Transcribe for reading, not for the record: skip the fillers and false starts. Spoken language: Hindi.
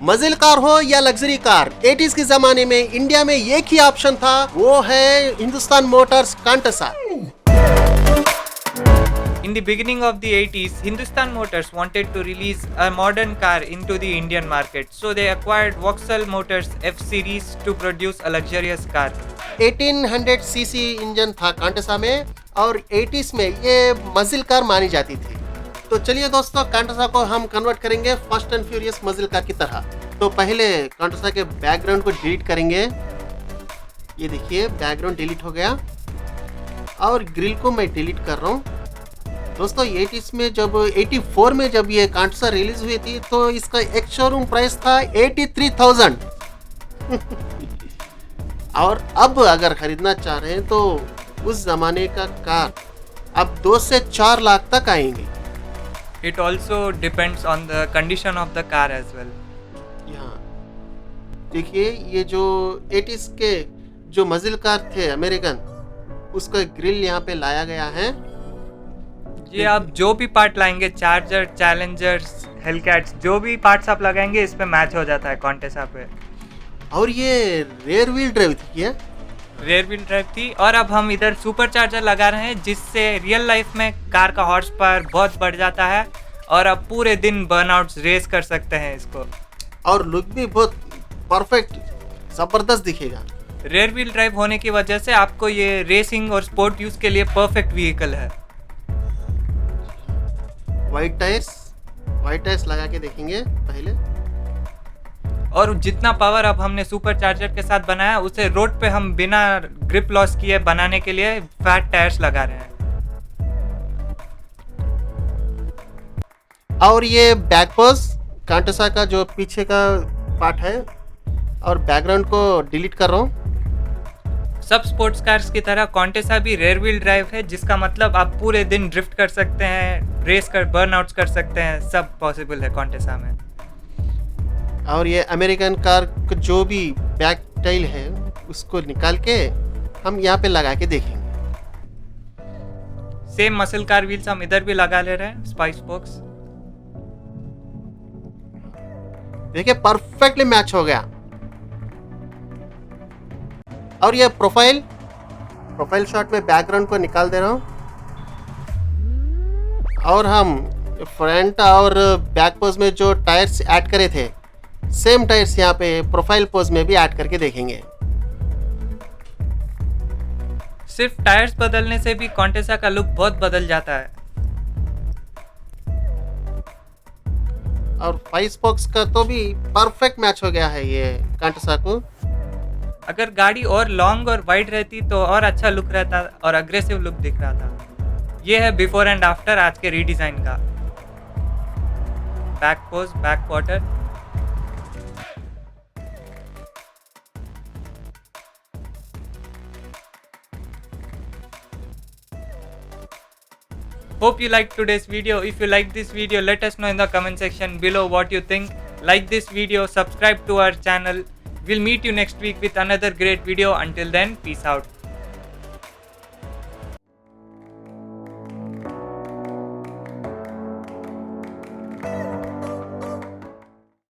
मजिल कार हो या लग्जरी कार, 80s के जमाने में इंडिया में एक ही ऑप्शन था, वो है Hindustan Motors Contessa. In the beginning of the 80s, Hindustan Motors wanted to release a modern car into the Indian market, so they acquired Vauxhall Motors F Series to produce a luxurious car. 1800 CC engine था कांटसा में और 80s में ये मजिल कार मानी जाती थी। तो चलिए दोस्तों, कांटसा को हम कन्वर्ट करेंगे फास्ट एंड फ्यूरियस मजिल कार की तरह। तो पहले कांटसा के बैकग्राउंड को डिलीट करेंगे। ये देखिए बैकग्राउंड डिलीट हो गया और ग्रिल को मैं डिलीट कर रहा हूँ। दोस्तों 80s में जब 84 में जब ये कांटसा रिलीज हुई थी तो इसका एक शोरूम प्राइस था 83,000 और अब अगर खरीदना चाह रहे हैं तो उस जमाने का कार अब 2 से 4 लाख तक आएंगे। It also depends on the condition of the car as well. यहाँ देखिए ये जो 80s के जो मजिल कार थे अमेरिकन, उसका ग्रिल यहाँ पे लाया गया है। ये आप जो भी पार्ट लाएंगे, चार्जर, चैलेंजर्स, हेलकैट्स, जो भी पार्ट्स आप लगाएंगे इस पे मैच हो जाता है कॉन्टेसा पे। और ये रेयर व्हील ड्राइव थी क्या? रेयर व्हील ड्राइव थी और अब हम इधर सुपर चार्जर लगा रहे हैं जिससे रियल लाइफ में कार का हॉर्स पावर बहुत बढ़ जाता है और अब पूरे दिन बर्नआउट्स रेस कर सकते हैं इसको। और लुक भी बहुत परफेक्ट जबरदस्त दिखेगा। रेयर व्हील ड्राइव होने की वजह से आपको ये रेसिंग और स्पोर्ट यूज के लिए परफेक्ट व्हीकल है। वाइट टायर्स लगा के देखेंगे पहले। और जितना पावर अब हमने सुपर चार्जर के साथ बनाया उसे रोड पे हम बिना ग्रिप लॉस किए बनाने के लिए फैट टायर्स लगा रहे हैं। और ये बैक पोज कांटसा का जो पीछे का पार्ट है और बैकग्राउंड को डिलीट कर रहा हूँ। सब स्पोर्ट्स कार्स की तरह कॉन्टेसा भी रेयर व्हील ड्राइव है, जिसका मतलब आप पूरे दिन ड्रिफ्ट कर सकते हैं, रेस कर बर्नआउट्स कर सकते हैं, सब पॉसिबल है कॉन्टेसा में। और ये अमेरिकन कार का जो भी बैक टाइल है उसको निकाल के हम यहाँ पे लगा के देखेंगे। सेम मसल कार व्हील्स हम इधर भी लगा ले रहे हैं, स्पाइस बॉक्स। देखिए परफेक्टली मैच हो गया। और ये प्रोफाइल शॉट में बैकग्राउंड को निकाल दे रहा हूँ और हम फ्रंट और बैक पोज में जो टायर्स ऐड करे थे सेम टायर्स यहाँ पे प्रोफाइल पोज में भी ऐड करके देखेंगे। सिर्फ टायर्स बदलने से भी कॉन्टेसा का लुक बहुत बदल जाता है। और 5 स्पोक्स का तो भी परफेक्ट मैच हो गया है ये कांटसा को। अगर गाड़ी और लॉन्ग और वाइड रहती तो और अच्छा लुक रहता और अग्रेसिव लुक दिख रहा था। ये है बिफोर एंड आफ्टर आज के रीडिजाइन का। Back pose, back quarter. Hope you liked today's video. If you liked this video, let us know in the comment section below what you think. Like this video, subscribe to our channel. We'll meet you next week with another great video. Until then, peace out.